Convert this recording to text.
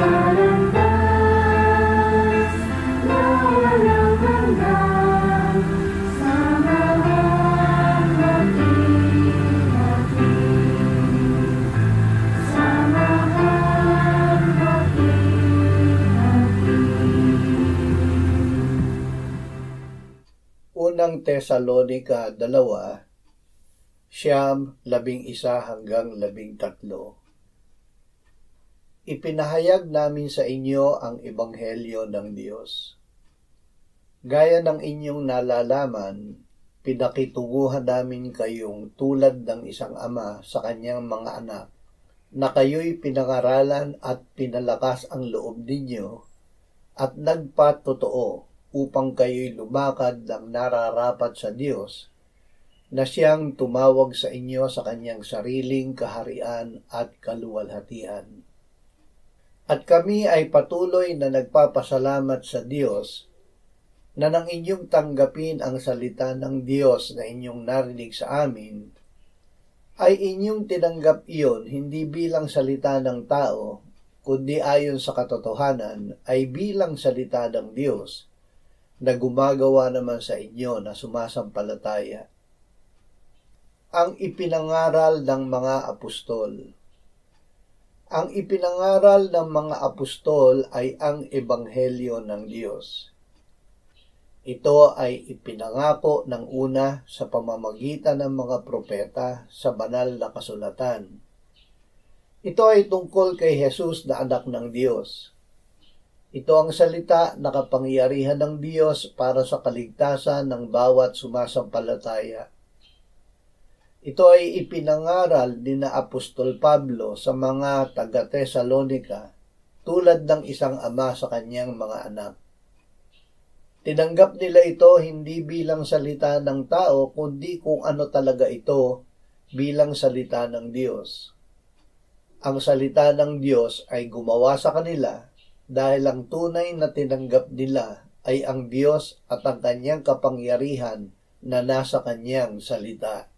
landas na walang hanggan, sa mga hati-hati, sa mga hati-hati. Unang Tesalonica 2:11-13. Ipinahayag namin sa inyo ang Ebanghelyo ng Diyos. Gaya ng inyong nalalaman, pinakitunguhan namin kayong tulad ng isang ama sa kanyang mga anak, na kayo'y pinangaralan at pinalakas ang loob ninyo at nagpatotoo upang kayo'y lumakad ng nararapat sa Diyos, na siyang tumawag sa inyo sa kanyang sariling kaharian at kaluwalhatian. At kami ay patuloy na nagpapasalamat sa Diyos na nang inyong tanggapin ang salita ng Diyos na inyong narinig sa amin, ay inyong tinanggap iyon hindi bilang salita ng tao, kundi ayon sa katotohanan ay bilang salita ng Diyos na gumagawa naman sa inyo na sumasampalataya. Ang ipinangaral ng mga apostol. Ang ipinangaral ng mga apostol ay ang Ebanghelyo ng Diyos. Ito ay ipinangako ng una sa pamamagitan ng mga propeta sa banal na kasulatan. Ito ay tungkol kay Jesus na anak ng Diyos. Ito ang salita na kapangyarihan ng Diyos para sa kaligtasan ng bawat sumasampalataya. Ito ay ipinangaral ni na Apostol Pablo sa mga taga-Tesalonica tulad ng isang ama sa kanyang mga anak. Tinanggap nila ito hindi bilang salita ng tao, kundi kung ano talaga ito bilang salita ng Diyos. Ang salita ng Diyos ay gumawa sa kanila dahil ang tunay na tinanggap nila ay ang Diyos at ang kanyang kapangyarihan na nasa kanyang salita.